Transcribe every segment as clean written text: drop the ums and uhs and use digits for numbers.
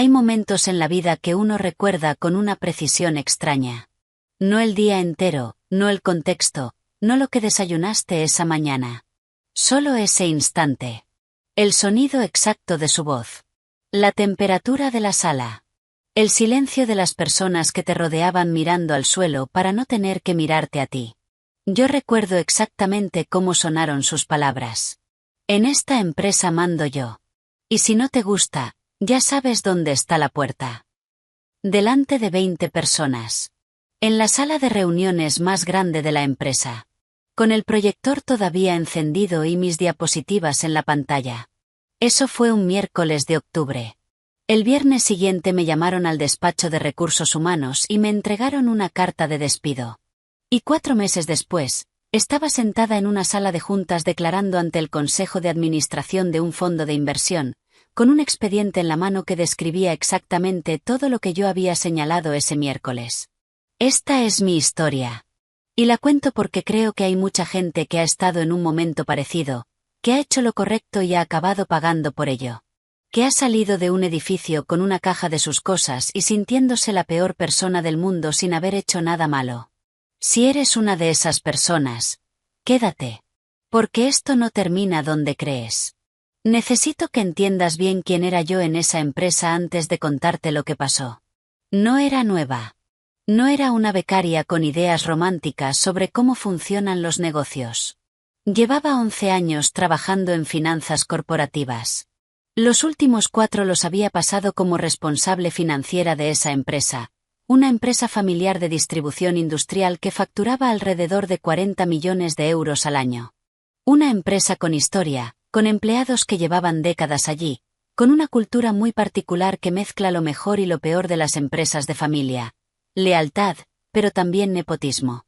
Hay momentos en la vida que uno recuerda con una precisión extraña. No el día entero, no el contexto, no lo que desayunaste esa mañana. Solo ese instante. El sonido exacto de su voz. La temperatura de la sala. El silencio de las personas que te rodeaban mirando al suelo para no tener que mirarte a ti. Yo recuerdo exactamente cómo sonaron sus palabras. En esta empresa mando yo. Y si no te gusta, ya sabes dónde está la puerta. Delante de 20 personas. En la sala de reuniones más grande de la empresa. Con el proyector todavía encendido y mis diapositivas en la pantalla. Eso fue un miércoles de octubre. El viernes siguiente me llamaron al despacho de recursos humanos y me entregaron una carta de despido. Y 4 meses después, estaba sentada en una sala de juntas declarando ante el consejo de administración de un fondo de inversión, con un expediente en la mano que describía exactamente todo lo que yo había señalado ese miércoles. Esta es mi historia. Y la cuento porque creo que hay mucha gente que ha estado en un momento parecido, que ha hecho lo correcto y ha acabado pagando por ello. Que ha salido de un edificio con una caja de sus cosas y sintiéndose la peor persona del mundo sin haber hecho nada malo. Si eres una de esas personas, quédate. Porque esto no termina donde crees. Necesito que entiendas bien quién era yo en esa empresa antes de contarte lo que pasó. No era nueva. No era una becaria con ideas románticas sobre cómo funcionan los negocios. Llevaba 11 años trabajando en finanzas corporativas. Los últimos 4 los había pasado como responsable financiera de esa empresa, una empresa familiar de distribución industrial que facturaba alrededor de 40 millones de euros al año. Una empresa con historia, con empleados que llevaban décadas allí, con una cultura muy particular que mezcla lo mejor y lo peor de las empresas de familia. Lealtad, pero también nepotismo.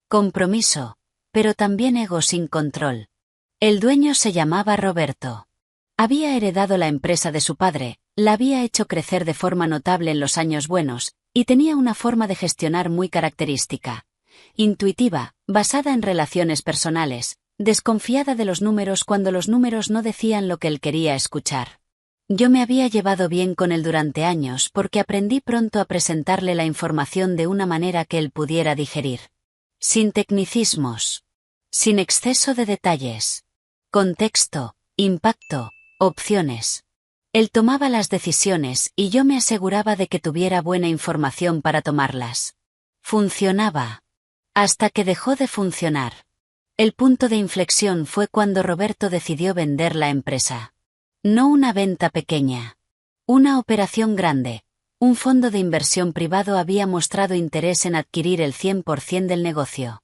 Compromiso, pero también ego sin control. El dueño se llamaba Roberto. Había heredado la empresa de su padre, la había hecho crecer de forma notable en los años buenos, y tenía una forma de gestionar muy característica. Intuitiva, basada en relaciones personales, desconfiada de los números cuando los números no decían lo que él quería escuchar. Yo me había llevado bien con él durante años porque aprendí pronto a presentarle la información de una manera que él pudiera digerir. Sin tecnicismos. Sin exceso de detalles. Contexto, impacto, opciones. Él tomaba las decisiones y yo me aseguraba de que tuviera buena información para tomarlas. Funcionaba. Hasta que dejó de funcionar. El punto de inflexión fue cuando Roberto decidió vender la empresa. No una venta pequeña. Una operación grande. Un fondo de inversión privado había mostrado interés en adquirir el 100% del negocio.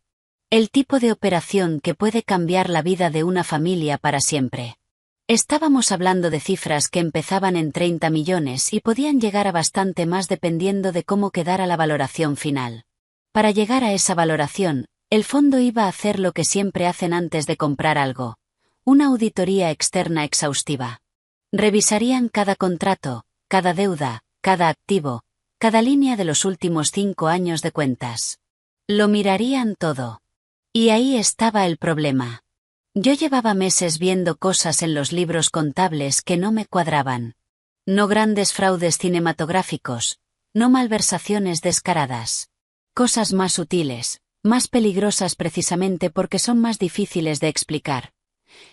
El tipo de operación que puede cambiar la vida de una familia para siempre. Estábamos hablando de cifras que empezaban en 30 millones y podían llegar a bastante más dependiendo de cómo quedara la valoración final. Para llegar a esa valoración, el fondo iba a hacer lo que siempre hacen antes de comprar algo. Una auditoría externa exhaustiva. Revisarían cada contrato, cada deuda, cada activo, cada línea de los últimos 5 años de cuentas. Lo mirarían todo. Y ahí estaba el problema. Yo llevaba meses viendo cosas en los libros contables que no me cuadraban. No grandes fraudes cinematográficos, no malversaciones descaradas. Cosas más sutiles, más peligrosas precisamente porque son más difíciles de explicar.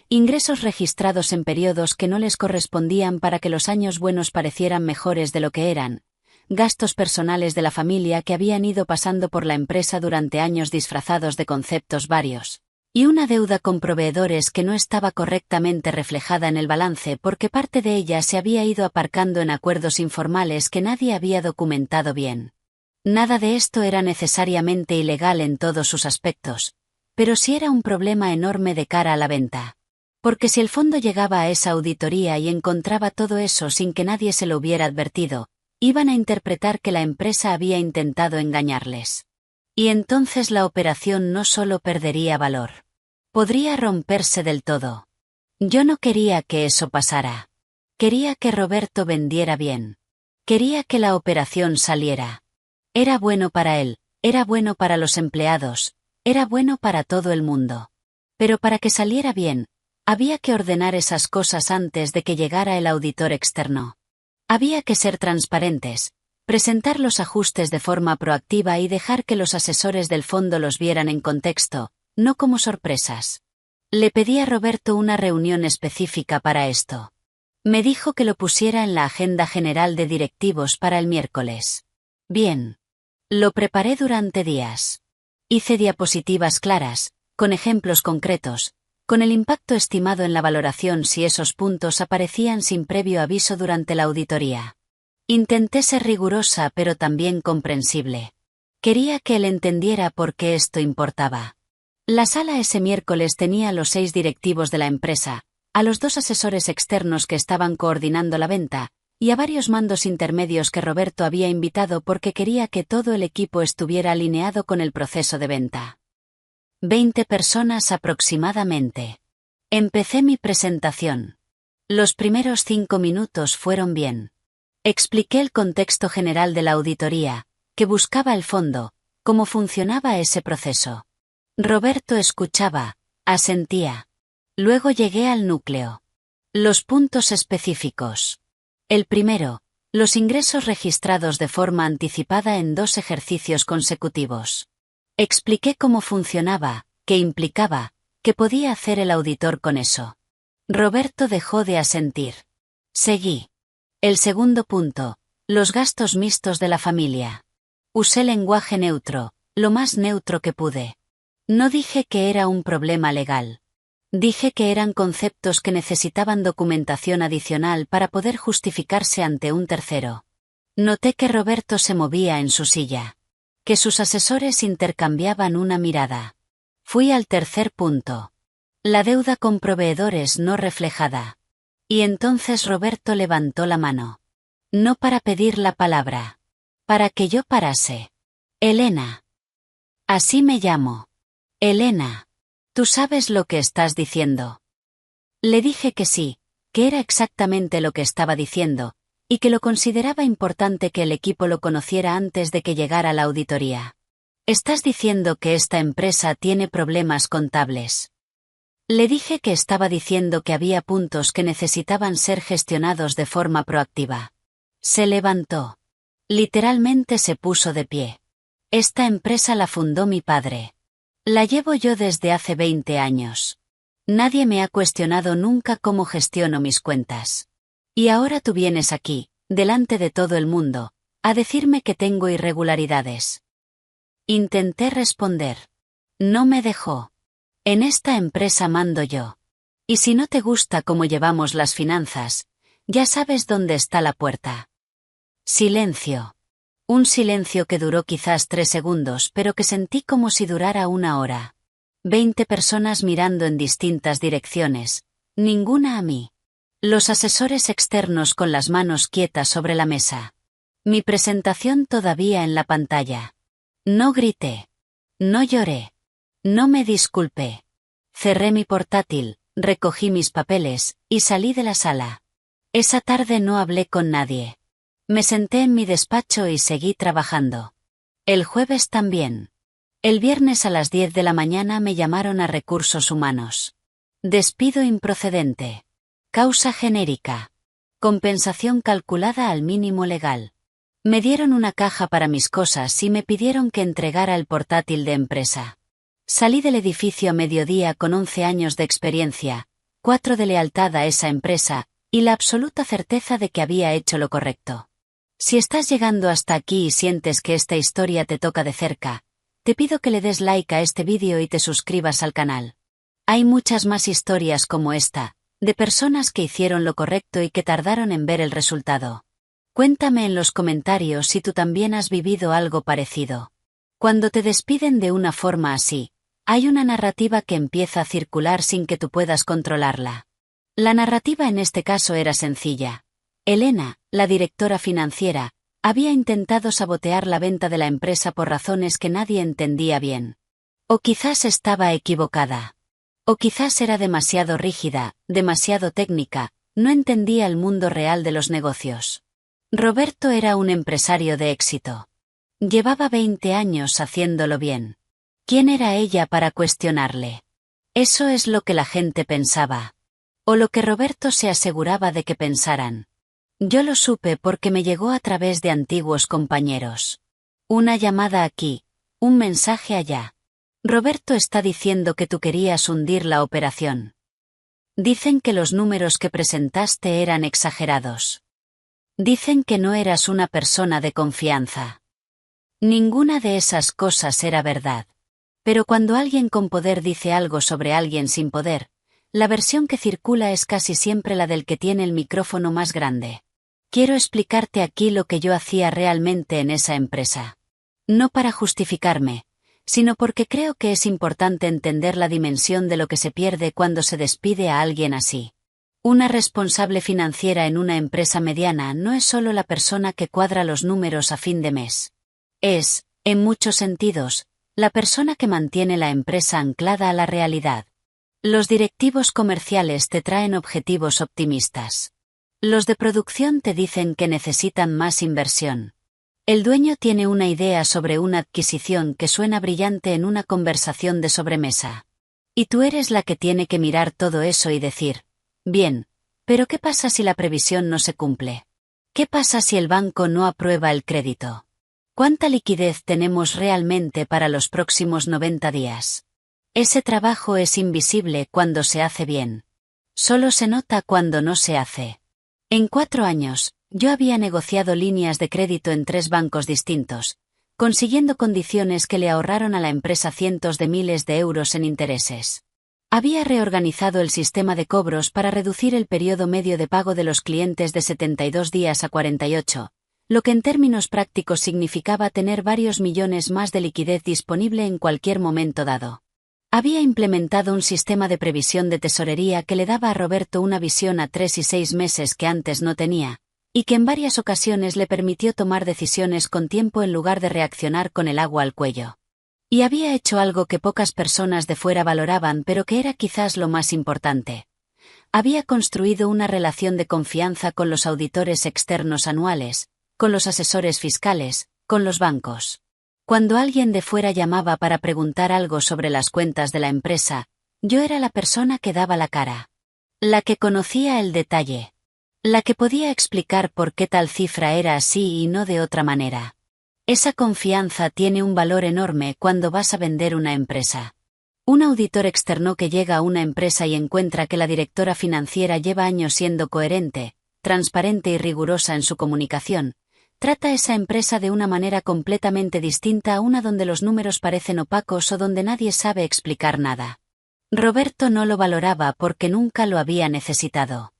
Ingresos registrados en periodos que no les correspondían para que los años buenos parecieran mejores de lo que eran. Gastos personales de la familia que habían ido pasando por la empresa durante años disfrazados de conceptos varios. Y una deuda con proveedores que no estaba correctamente reflejada en el balance porque parte de ella se había ido aparcando en acuerdos informales que nadie había documentado bien. Nada de esto era necesariamente ilegal en todos sus aspectos, pero sí era un problema enorme de cara a la venta. Porque si el fondo llegaba a esa auditoría y encontraba todo eso sin que nadie se lo hubiera advertido, iban a interpretar que la empresa había intentado engañarles. Y entonces la operación no solo perdería valor. Podría romperse del todo. Yo no quería que eso pasara. Quería que Roberto vendiera bien. Quería que la operación saliera. Era bueno para él, era bueno para los empleados, era bueno para todo el mundo. Pero para que saliera bien, había que ordenar esas cosas antes de que llegara el auditor externo. Había que ser transparentes, presentar los ajustes de forma proactiva y dejar que los asesores del fondo los vieran en contexto, no como sorpresas. Le pedí a Roberto una reunión específica para esto. Me dijo que lo pusiera en la agenda general de directivos para el miércoles. Bien. Lo preparé durante días. Hice diapositivas claras, con ejemplos concretos, con el impacto estimado en la valoración si esos puntos aparecían sin previo aviso durante la auditoría. Intenté ser rigurosa pero también comprensible. Quería que él entendiera por qué esto importaba. La sala ese miércoles tenía a los 6 directivos de la empresa, a los 2 asesores externos que estaban coordinando la venta, y a varios mandos intermedios que Roberto había invitado porque quería que todo el equipo estuviera alineado con el proceso de venta. 20 personas aproximadamente. Empecé mi presentación. Los primeros 5 minutos fueron bien. Expliqué el contexto general de la auditoría, que buscaba el fondo, cómo funcionaba ese proceso. Roberto escuchaba, asentía. Luego llegué al núcleo. Los puntos específicos. El primero, los ingresos registrados de forma anticipada en 2 ejercicios consecutivos. Expliqué cómo funcionaba, qué implicaba, qué podía hacer el auditor con eso. Roberto dejó de asentir. Seguí. El segundo punto, los gastos mixtos de la familia. Usé lenguaje neutro, lo más neutro que pude. No dije que era un problema legal. Dije que eran conceptos que necesitaban documentación adicional para poder justificarse ante un tercero. Noté que Roberto se movía en su silla. Que sus asesores intercambiaban una mirada. Fui al tercer punto. La deuda con proveedores no reflejada. Y entonces Roberto levantó la mano. No para pedir la palabra. Para que yo parase. Elena. Así me llamo. Elena. ¿Tú sabes lo que estás diciendo? Le dije que sí, que era exactamente lo que estaba diciendo, y que lo consideraba importante que el equipo lo conociera antes de que llegara la auditoría. Estás diciendo que esta empresa tiene problemas contables. Le dije que estaba diciendo que había puntos que necesitaban ser gestionados de forma proactiva. Se levantó. Literalmente se puso de pie. Esta empresa la fundó mi padre. La llevo yo desde hace 20 años. Nadie me ha cuestionado nunca cómo gestiono mis cuentas. Y ahora tú vienes aquí, delante de todo el mundo, a decirme que tengo irregularidades. Intenté responder. No me dejó. En esta empresa mando yo. Y si no te gusta cómo llevamos las finanzas, ya sabes dónde está la puerta. Silencio. Un silencio que duró quizás 3 segundos, pero que sentí como si durara 1 hora. 20 personas mirando en distintas direcciones, ninguna a mí. Los asesores externos con las manos quietas sobre la mesa. Mi presentación todavía en la pantalla. No grité. No lloré. No me disculpé. Cerré mi portátil, recogí mis papeles, y salí de la sala. Esa tarde no hablé con nadie. Me senté en mi despacho y seguí trabajando. El jueves también. El viernes a las 10 de la mañana me llamaron a Recursos Humanos. Despido improcedente. Causa genérica. Compensación calculada al mínimo legal. Me dieron una caja para mis cosas y me pidieron que entregara el portátil de empresa. Salí del edificio a mediodía con 11 años de experiencia, 4 de lealtad a esa empresa, y la absoluta certeza de que había hecho lo correcto. Si estás llegando hasta aquí y sientes que esta historia te toca de cerca, te pido que le des like a este vídeo y te suscribas al canal. Hay muchas más historias como esta, de personas que hicieron lo correcto y que tardaron en ver el resultado. Cuéntame en los comentarios si tú también has vivido algo parecido. Cuando te despiden de una forma así, hay una narrativa que empieza a circular sin que tú puedas controlarla. La narrativa en este caso era sencilla. Elena, la directora financiera, había intentado sabotear la venta de la empresa por razones que nadie entendía bien. O quizás estaba equivocada. O quizás era demasiado rígida, demasiado técnica, no entendía el mundo real de los negocios. Roberto era un empresario de éxito. Llevaba 20 años haciéndolo bien. ¿Quién era ella para cuestionarle? Eso es lo que la gente pensaba. O lo que Roberto se aseguraba de que pensaran. Yo lo supe porque me llegó a través de antiguos compañeros. Una llamada aquí, un mensaje allá. Roberto está diciendo que tú querías hundir la operación. Dicen que los números que presentaste eran exagerados. Dicen que no eras una persona de confianza. Ninguna de esas cosas era verdad. Pero cuando alguien con poder dice algo sobre alguien sin poder, la versión que circula es casi siempre la del que tiene el micrófono más grande. Quiero explicarte aquí lo que yo hacía realmente en esa empresa. No para justificarme, sino porque creo que es importante entender la dimensión de lo que se pierde cuando se despide a alguien así. Una responsable financiera en una empresa mediana no es solo la persona que cuadra los números a fin de mes. Es, en muchos sentidos, la persona que mantiene la empresa anclada a la realidad. Los directivos comerciales te traen objetivos optimistas. Los de producción te dicen que necesitan más inversión. El dueño tiene una idea sobre una adquisición que suena brillante en una conversación de sobremesa. Y tú eres la que tiene que mirar todo eso y decir, bien, pero ¿qué pasa si la previsión no se cumple? ¿Qué pasa si el banco no aprueba el crédito? ¿Cuánta liquidez tenemos realmente para los próximos 90 días? Ese trabajo es invisible cuando se hace bien. Solo se nota cuando no se hace. En 4 años, yo había negociado líneas de crédito en 3 bancos distintos, consiguiendo condiciones que le ahorraron a la empresa cientos de miles de euros en intereses. Había reorganizado el sistema de cobros para reducir el periodo medio de pago de los clientes de 72 días a 48. Lo que en términos prácticos significaba tener varios millones más de liquidez disponible en cualquier momento dado. Había implementado un sistema de previsión de tesorería que le daba a Roberto una visión a 3 y 6 meses que antes no tenía, y que en varias ocasiones le permitió tomar decisiones con tiempo en lugar de reaccionar con el agua al cuello. Y había hecho algo que pocas personas de fuera valoraban pero que era quizás lo más importante. Había construido una relación de confianza con los auditores externos anuales, con los asesores fiscales, con los bancos. Cuando alguien de fuera llamaba para preguntar algo sobre las cuentas de la empresa, yo era la persona que daba la cara. La que conocía el detalle. La que podía explicar por qué tal cifra era así y no de otra manera. Esa confianza tiene un valor enorme cuando vas a vender una empresa. Un auditor externo que llega a una empresa y encuentra que la directora financiera lleva años siendo coherente, transparente y rigurosa en su comunicación, trata esa empresa de una manera completamente distinta a una donde los números parecen opacos o donde nadie sabe explicar nada. Roberto no lo valoraba porque nunca lo había necesitado.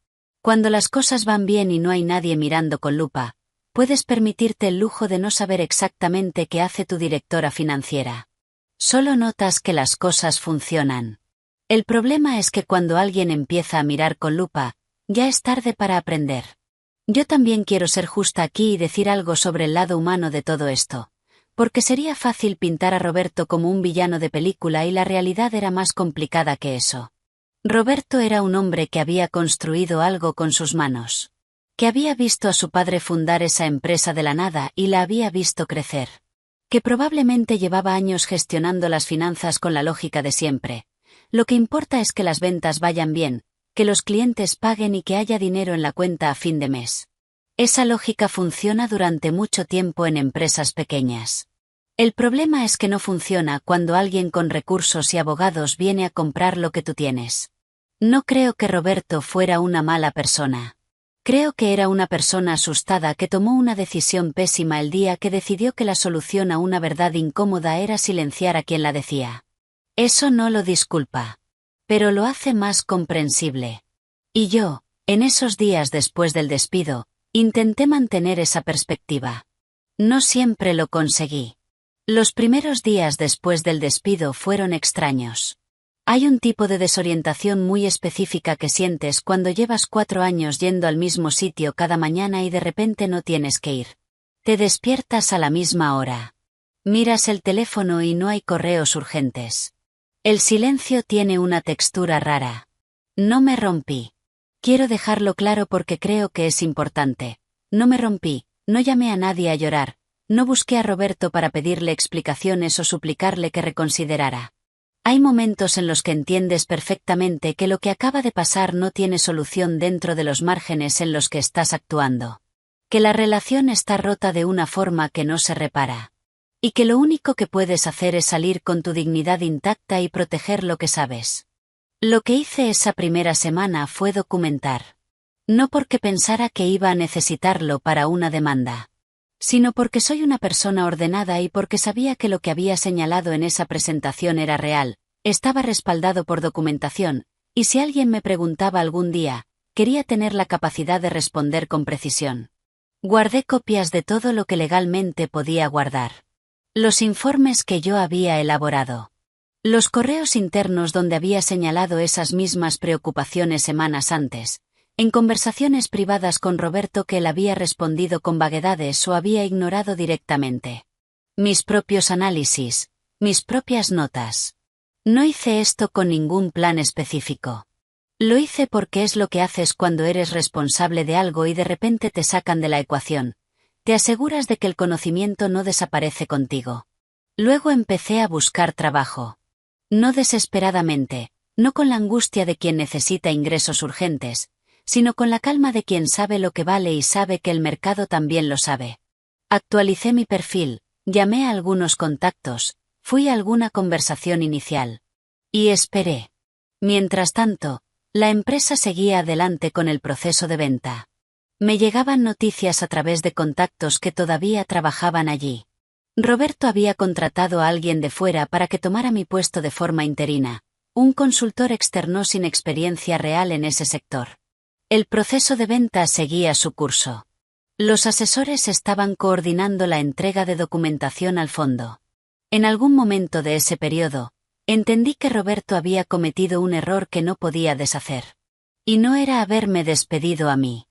Cuando las cosas van bien y no hay nadie mirando con lupa, puedes permitirte el lujo de no saber exactamente qué hace tu directora financiera. Solo notas que las cosas funcionan. El problema es que cuando alguien empieza a mirar con lupa, ya es tarde para aprender. Yo también quiero ser justa aquí y decir algo sobre el lado humano de todo esto, porque sería fácil pintar a Roberto como un villano de película y la realidad era más complicada que eso. Roberto era un hombre que había construido algo con sus manos, que había visto a su padre fundar esa empresa de la nada y la había visto crecer, que probablemente llevaba años gestionando las finanzas con la lógica de siempre. Lo que importa es que las ventas vayan bien, que los clientes paguen y que haya dinero en la cuenta a fin de mes. Esa lógica funciona durante mucho tiempo en empresas pequeñas. El problema es que no funciona cuando alguien con recursos y abogados viene a comprar lo que tú tienes. No creo que Roberto fuera una mala persona. Creo que era una persona asustada que tomó una decisión pésima el día que decidió que la solución a una verdad incómoda era silenciar a quien la decía. Eso no lo disculpa, pero lo hace más comprensible. Y yo, en esos días después del despido, intenté mantener esa perspectiva. No siempre lo conseguí. Los primeros días después del despido fueron extraños. Hay un tipo de desorientación muy específica que sientes cuando llevas 4 años yendo al mismo sitio cada mañana y de repente no tienes que ir. Te despiertas a la misma hora. Miras el teléfono y no hay correos urgentes. El silencio tiene una textura rara. No me rompí. Quiero dejarlo claro porque creo que es importante. No me rompí, no llamé a nadie a llorar, no busqué a Roberto para pedirle explicaciones o suplicarle que reconsiderara. Hay momentos en los que entiendes perfectamente que lo que acaba de pasar no tiene solución dentro de los márgenes en los que estás actuando. Que la relación está rota de una forma que no se repara. Y que lo único que puedes hacer es salir con tu dignidad intacta y proteger lo que sabes. Lo que hice esa primera semana fue documentar. No porque pensara que iba a necesitarlo para una demanda, sino porque soy una persona ordenada y porque sabía que lo que había señalado en esa presentación era real, estaba respaldado por documentación, y si alguien me preguntaba algún día, quería tener la capacidad de responder con precisión. Guardé copias de todo lo que legalmente podía guardar. Los informes que yo había elaborado. Los correos internos donde había señalado esas mismas preocupaciones semanas antes. En conversaciones privadas con Roberto que él había respondido con vaguedades o había ignorado directamente. Mis propios análisis, mis propias notas. No hice esto con ningún plan específico. Lo hice porque es lo que haces cuando eres responsable de algo y de repente te sacan de la ecuación. Te aseguras de que el conocimiento no desaparece contigo. Luego empecé a buscar trabajo. No desesperadamente, no con la angustia de quien necesita ingresos urgentes, sino con la calma de quien sabe lo que vale y sabe que el mercado también lo sabe. Actualicé mi perfil, llamé a algunos contactos, fui a alguna conversación inicial. Y esperé. Mientras tanto, la empresa seguía adelante con el proceso de venta. Me llegaban noticias a través de contactos que todavía trabajaban allí. Roberto había contratado a alguien de fuera para que tomara mi puesto de forma interina, un consultor externo sin experiencia real en ese sector. El proceso de venta seguía su curso. Los asesores estaban coordinando la entrega de documentación al fondo. En algún momento de ese periodo, entendí que Roberto había cometido un error que no podía deshacer. Y no era haberme despedido a mí.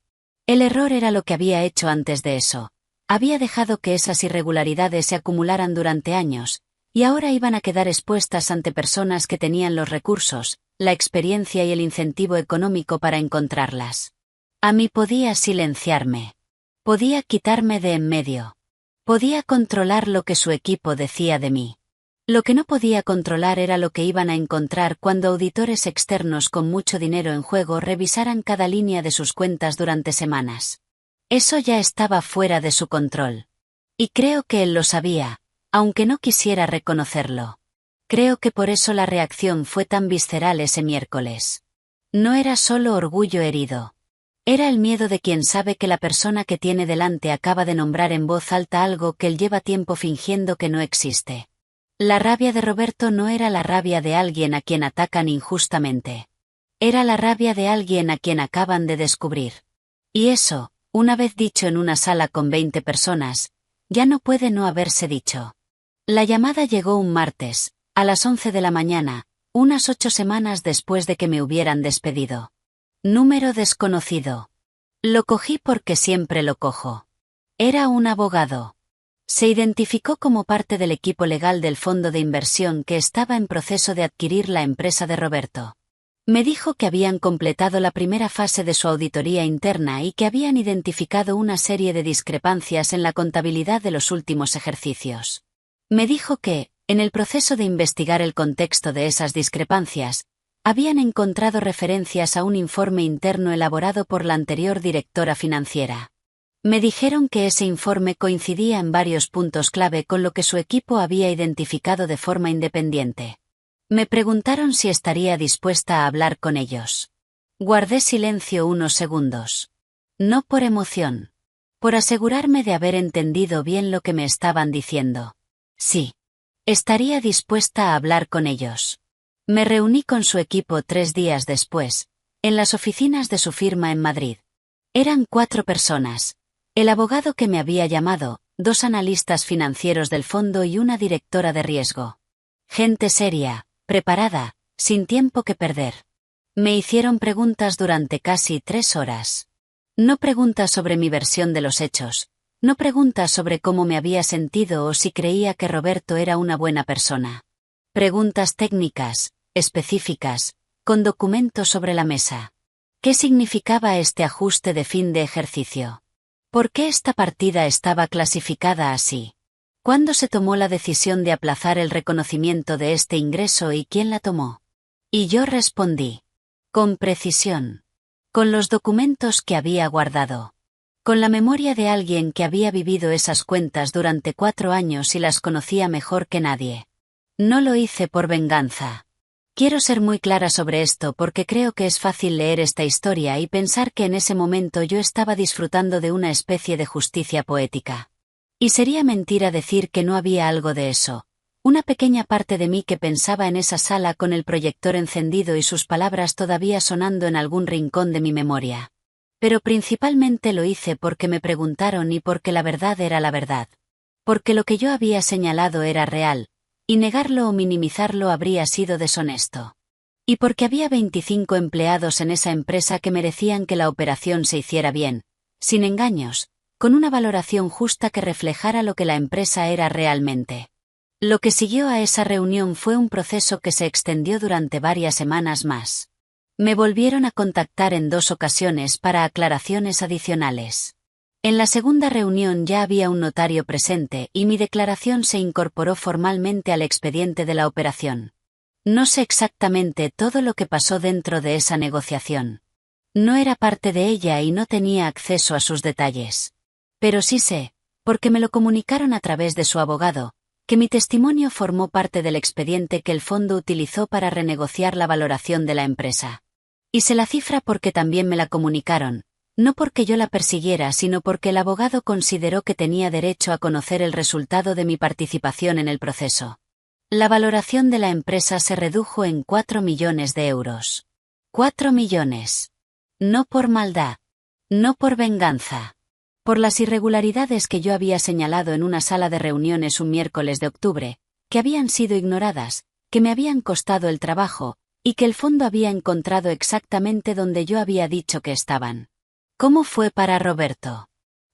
El error era lo que había hecho antes de eso. Había dejado que esas irregularidades se acumularan durante años, y ahora iban a quedar expuestas ante personas que tenían los recursos, la experiencia y el incentivo económico para encontrarlas. A mí podía silenciarme. Podía quitarme de en medio. Podía controlar lo que su equipo decía de mí. Lo que no podía controlar era lo que iban a encontrar cuando auditores externos con mucho dinero en juego revisaran cada línea de sus cuentas durante semanas. Eso ya estaba fuera de su control. Y creo que él lo sabía, aunque no quisiera reconocerlo. Creo que por eso la reacción fue tan visceral ese miércoles. No era solo orgullo herido. Era el miedo de quien sabe que la persona que tiene delante acaba de nombrar en voz alta algo que él lleva tiempo fingiendo que no existe. La rabia de Roberto no era la rabia de alguien a quien atacan injustamente. Era la rabia de alguien a quien acaban de descubrir. Y eso, una vez dicho en una sala con 20 personas, ya no puede no haberse dicho. La llamada llegó un martes, a las 11 de la mañana, unas 8 semanas después de que me hubieran despedido. Número desconocido. Lo cogí porque siempre lo cojo. Era un abogado. Se identificó como parte del equipo legal del fondo de inversión que estaba en proceso de adquirir la empresa de Roberto. Me dijo que habían completado la primera fase de su auditoría interna y que habían identificado una serie de discrepancias en la contabilidad de los últimos ejercicios. Me dijo que, en el proceso de investigar el contexto de esas discrepancias, habían encontrado referencias a un informe interno elaborado por la anterior directora financiera. Me dijeron que ese informe coincidía en varios puntos clave con lo que su equipo había identificado de forma independiente. Me preguntaron si estaría dispuesta a hablar con ellos. Guardé silencio unos segundos. No por emoción. Por asegurarme de haber entendido bien lo que me estaban diciendo. Sí. Estaría dispuesta a hablar con ellos. Me reuní con su equipo 3 días después, en las oficinas de su firma en Madrid. Eran 4 personas. El abogado que me había llamado, 2 analistas financieros del fondo y una directora de riesgo. Gente seria, preparada, sin tiempo que perder. Me hicieron preguntas durante casi 3 horas. No preguntas sobre mi versión de los hechos. No preguntas sobre cómo me había sentido o si creía que Roberto era una buena persona. Preguntas técnicas, específicas, con documentos sobre la mesa. ¿Qué significaba este ajuste de fin de ejercicio? ¿Por qué esta partida estaba clasificada así? ¿Cuándo se tomó la decisión de aplazar el reconocimiento de este ingreso y quién la tomó? Y yo respondí. Con precisión. Con los documentos que había guardado. Con la memoria de alguien que había vivido esas cuentas durante 4 años y las conocía mejor que nadie. No lo hice por venganza. Quiero ser muy clara sobre esto porque creo que es fácil leer esta historia y pensar que en ese momento yo estaba disfrutando de una especie de justicia poética. Y sería mentira decir que no había algo de eso. Una pequeña parte de mí que pensaba en esa sala con el proyector encendido y sus palabras todavía sonando en algún rincón de mi memoria. Pero principalmente lo hice porque me preguntaron y porque la verdad era la verdad. Porque lo que yo había señalado era real, y negarlo o minimizarlo habría sido deshonesto. Y porque había 25 empleados en esa empresa que merecían que la operación se hiciera bien, sin engaños, con una valoración justa que reflejara lo que la empresa era realmente. Lo que siguió a esa reunión fue un proceso que se extendió durante varias semanas más. Me volvieron a contactar en 2 ocasiones para aclaraciones adicionales. En la segunda reunión ya había un notario presente y mi declaración se incorporó formalmente al expediente de la operación. No sé exactamente todo lo que pasó dentro de esa negociación. No era parte de ella y no tenía acceso a sus detalles. Pero sí sé, porque me lo comunicaron a través de su abogado, que mi testimonio formó parte del expediente que el fondo utilizó para renegociar la valoración de la empresa. Y sé la cifra porque también me la comunicaron, no porque yo la persiguiera, sino porque el abogado consideró que tenía derecho a conocer el resultado de mi participación en el proceso. La valoración de la empresa se redujo en 4 millones de euros. 4 millones. No por maldad. No por venganza. Por las irregularidades que yo había señalado en una sala de reuniones un miércoles de octubre, que habían sido ignoradas, que me habían costado el trabajo, y que el fondo había encontrado exactamente donde yo había dicho que estaban. ¿Cómo fue para Roberto?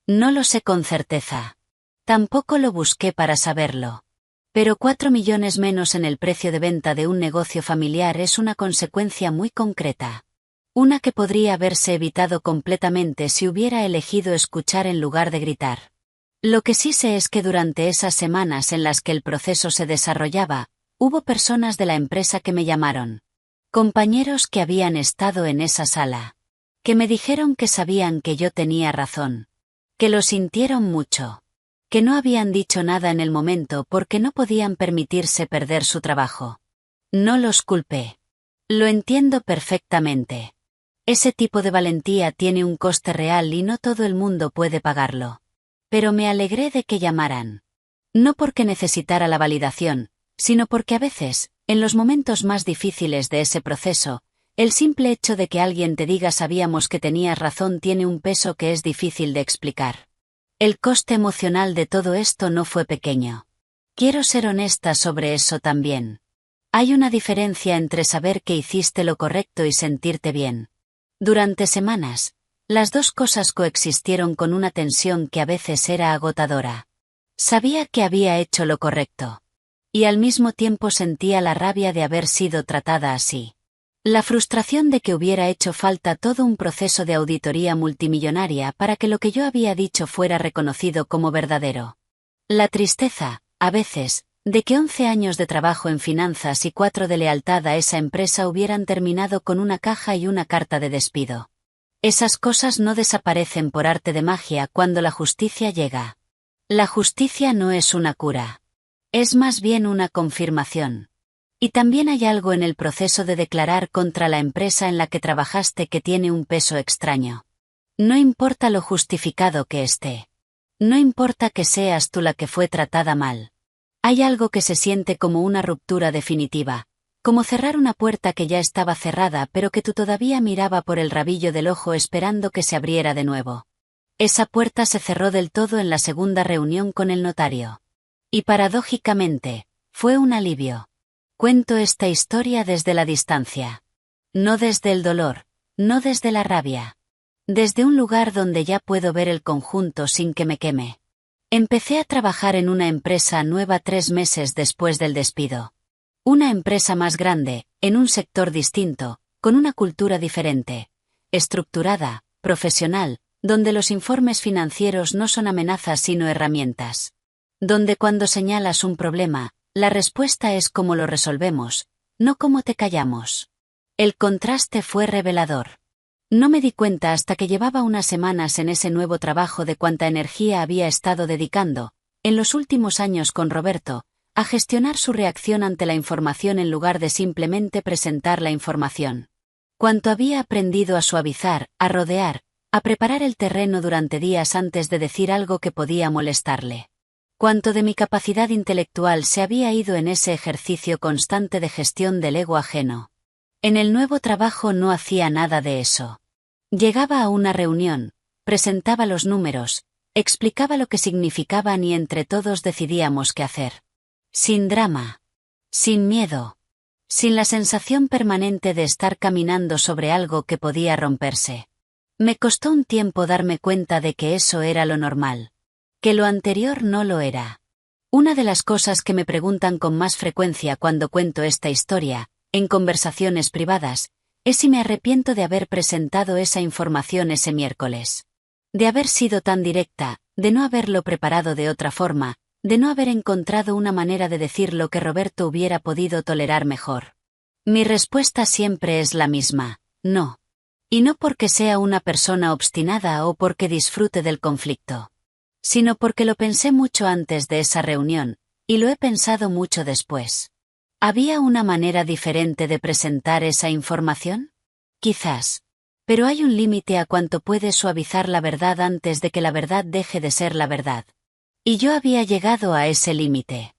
No lo sé con certeza. Tampoco lo busqué para saberlo. Pero 4 millones menos en el precio de venta de un negocio familiar es una consecuencia muy concreta. Una que podría haberse evitado completamente si hubiera elegido escuchar en lugar de gritar. Lo que sí sé es que durante esas semanas en las que el proceso se desarrollaba, hubo personas de la empresa que me llamaron. Compañeros que habían estado en esa sala. Que me dijeron que sabían que yo tenía razón. Que lo sintieron mucho. Que no habían dicho nada en el momento porque no podían permitirse perder su trabajo. No los culpé. Lo entiendo perfectamente. Ese tipo de valentía tiene un coste real y no todo el mundo puede pagarlo. Pero me alegré de que llamaran. No porque necesitara la validación, sino porque a veces, en los momentos más difíciles de ese proceso, el simple hecho de que alguien te diga sabíamos que tenías razón tiene un peso que es difícil de explicar. El coste emocional de todo esto no fue pequeño. Quiero ser honesta sobre eso también. Hay una diferencia entre saber que hiciste lo correcto y sentirte bien. Durante semanas, las dos cosas coexistieron con una tensión que a veces era agotadora. Sabía que había hecho lo correcto. Y al mismo tiempo sentía la rabia de haber sido tratada así. La frustración de que hubiera hecho falta todo un proceso de auditoría multimillonaria para que lo que yo había dicho fuera reconocido como verdadero. La tristeza, a veces, de que 11 años de trabajo en finanzas y 4 de lealtad a esa empresa hubieran terminado con una caja y una carta de despido. Esas cosas no desaparecen por arte de magia cuando la justicia llega. La justicia no es una cura. Es más bien una confirmación. Y también hay algo en el proceso de declarar contra la empresa en la que trabajaste que tiene un peso extraño. No importa lo justificado que esté. No importa que seas tú la que fue tratada mal. Hay algo que se siente como una ruptura definitiva, como cerrar una puerta que ya estaba cerrada pero que tú todavía miraba por el rabillo del ojo esperando que se abriera de nuevo. Esa puerta se cerró del todo en la segunda reunión con el notario. Y paradójicamente, fue un alivio. Cuento esta historia desde la distancia. No desde el dolor, no desde la rabia. Desde un lugar donde ya puedo ver el conjunto sin que me queme. Empecé a trabajar en una empresa nueva 3 meses después del despido. Una empresa más grande, en un sector distinto, con una cultura diferente, estructurada, profesional, donde los informes financieros no son amenazas sino herramientas. donde cuando señalas un problema, la respuesta es cómo lo resolvemos, no cómo te callamos. El contraste fue revelador. No me di cuenta hasta que llevaba unas semanas en ese nuevo trabajo de cuánta energía había estado dedicando, en los últimos años con Roberto, a gestionar su reacción ante la información en lugar de simplemente presentar la información. Cuánto había aprendido a suavizar, a rodear, a preparar el terreno durante días antes de decir algo que podía molestarle. Cuánto de mi capacidad intelectual se había ido en ese ejercicio constante de gestión del ego ajeno. En el nuevo trabajo no hacía nada de eso. Llegaba a una reunión, presentaba los números, explicaba lo que significaban y entre todos decidíamos qué hacer. Sin drama. Sin miedo. Sin la sensación permanente de estar caminando sobre algo que podía romperse. Me costó un tiempo darme cuenta de que eso era lo normal. Que lo anterior no lo era. Una de las cosas que me preguntan con más frecuencia cuando cuento esta historia, en conversaciones privadas, es si me arrepiento de haber presentado esa información ese miércoles. De haber sido tan directa, de no haberlo preparado de otra forma, de no haber encontrado una manera de decir lo que Roberto hubiera podido tolerar mejor. Mi respuesta siempre es la misma, no. Y no porque sea una persona obstinada o porque disfrute del conflicto. Sino porque lo pensé mucho antes de esa reunión, y lo he pensado mucho después. ¿Había una manera diferente de presentar esa información? Quizás. Pero hay un límite a cuánto puede suavizar la verdad antes de que la verdad deje de ser la verdad. Y yo había llegado a ese límite.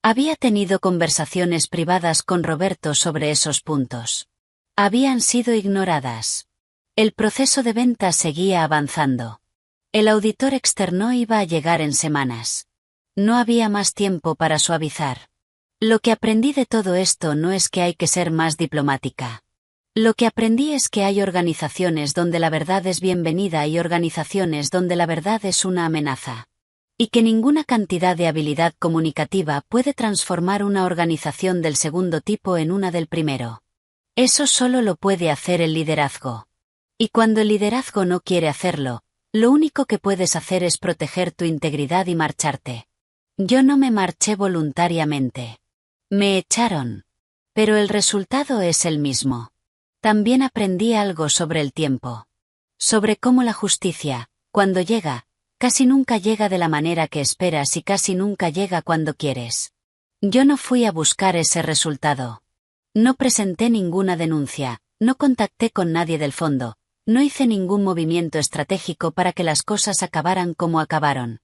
Había tenido conversaciones privadas con Roberto sobre esos puntos. Habían sido ignoradas. El proceso de venta seguía avanzando. El auditor externo iba a llegar en semanas. No había más tiempo para suavizar. Lo que aprendí de todo esto no es que hay que ser más diplomática. Lo que aprendí es que hay organizaciones donde la verdad es bienvenida y organizaciones donde la verdad es una amenaza. Y que ninguna cantidad de habilidad comunicativa puede transformar una organización del segundo tipo en una del primero. Eso solo lo puede hacer el liderazgo. Y cuando el liderazgo no quiere hacerlo, lo único que puedes hacer es proteger tu integridad y marcharte. Yo no me marché voluntariamente. Me echaron. Pero el resultado es el mismo. También aprendí algo sobre el tiempo. Sobre cómo la justicia, cuando llega, casi nunca llega de la manera que esperas y casi nunca llega cuando quieres. Yo no fui a buscar ese resultado. No presenté ninguna denuncia, no contacté con nadie del fondo, no hice ningún movimiento estratégico para que las cosas acabaran como acabaron.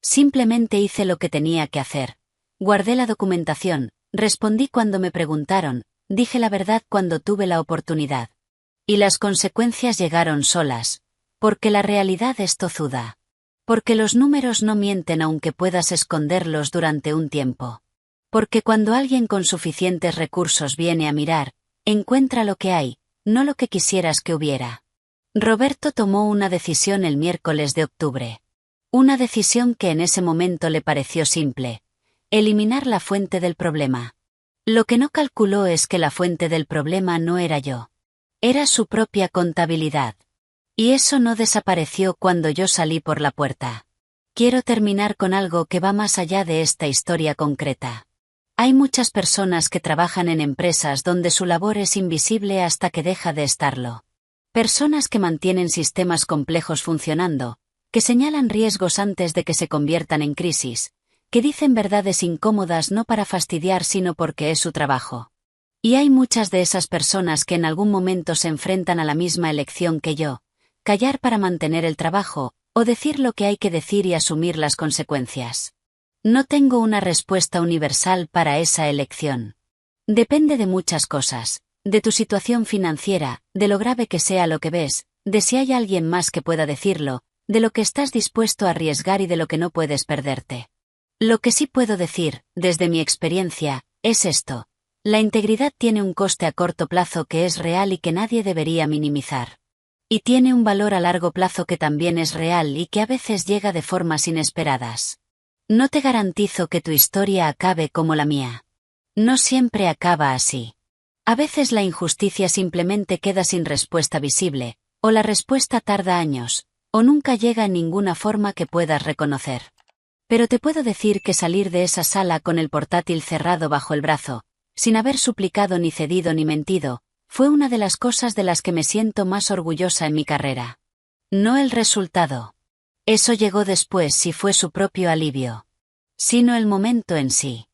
Simplemente hice lo que tenía que hacer. Guardé la documentación, respondí cuando me preguntaron, dije la verdad cuando tuve la oportunidad. Y las consecuencias llegaron solas, porque la realidad es tozuda. Porque los números no mienten aunque puedas esconderlos durante un tiempo. Porque cuando alguien con suficientes recursos viene a mirar, encuentra lo que hay, no lo que quisieras que hubiera. Roberto tomó una decisión el miércoles de octubre. Una decisión que en ese momento le pareció simple. Eliminar la fuente del problema. Lo que no calculó es que la fuente del problema no era yo. Era su propia contabilidad. Y eso no desapareció cuando yo salí por la puerta. Quiero terminar con algo que va más allá de esta historia concreta. Hay muchas personas que trabajan en empresas donde su labor es invisible hasta que deja de estarlo. Personas que mantienen sistemas complejos funcionando, que señalan riesgos antes de que se conviertan en crisis, que dicen verdades incómodas no para fastidiar sino porque es su trabajo. Y hay muchas de esas personas que en algún momento se enfrentan a la misma elección que yo, callar para mantener el trabajo, o decir lo que hay que decir y asumir las consecuencias. No tengo una respuesta universal para esa elección. Depende de muchas cosas, de tu situación financiera, de lo grave que sea lo que ves, de si hay alguien más que pueda decirlo, de lo que estás dispuesto a arriesgar y de lo que no puedes perderte. Lo que sí puedo decir, desde mi experiencia, es esto. La integridad tiene un coste a corto plazo que es real y que nadie debería minimizar. Y tiene un valor a largo plazo que también es real y que a veces llega de formas inesperadas. No te garantizo que tu historia acabe como la mía. No siempre acaba así. A veces la injusticia simplemente queda sin respuesta visible, o la respuesta tarda años, o nunca llega en ninguna forma que puedas reconocer. Pero te puedo decir que salir de esa sala con el portátil cerrado bajo el brazo, sin haber suplicado ni cedido ni mentido, fue una de las cosas de las que me siento más orgullosa en mi carrera. No el resultado. Eso llegó después y fue su propio alivio. Sino el momento en sí.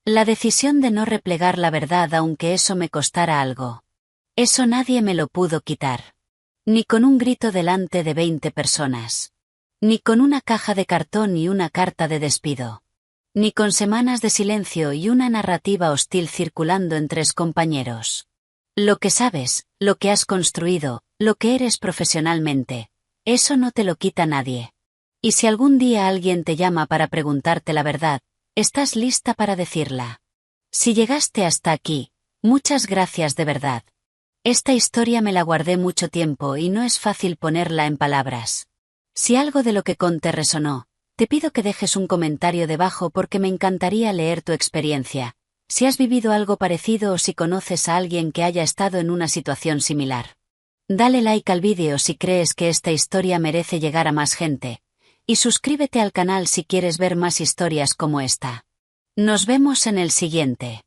La decisión de no replegar la verdad aunque eso me costara algo. Eso nadie me lo pudo quitar. Ni con un grito delante de 20 personas. Ni con una caja de cartón y una carta de despido. Ni con semanas de silencio y una narrativa hostil circulando entre compañeros. Lo que sabes, lo que has construido, lo que eres profesionalmente, eso no te lo quita nadie. Y si algún día alguien te llama para preguntarte la verdad, estás lista para decirla. Si llegaste hasta aquí, muchas gracias de verdad. Esta historia me la guardé mucho tiempo y no es fácil ponerla en palabras. Si algo de lo que conté resonó, te pido que dejes un comentario debajo porque me encantaría leer tu experiencia, si has vivido algo parecido o si conoces a alguien que haya estado en una situación similar. Dale like al vídeo si crees que esta historia merece llegar a más gente, y suscríbete al canal si quieres ver más historias como esta. Nos vemos en el siguiente.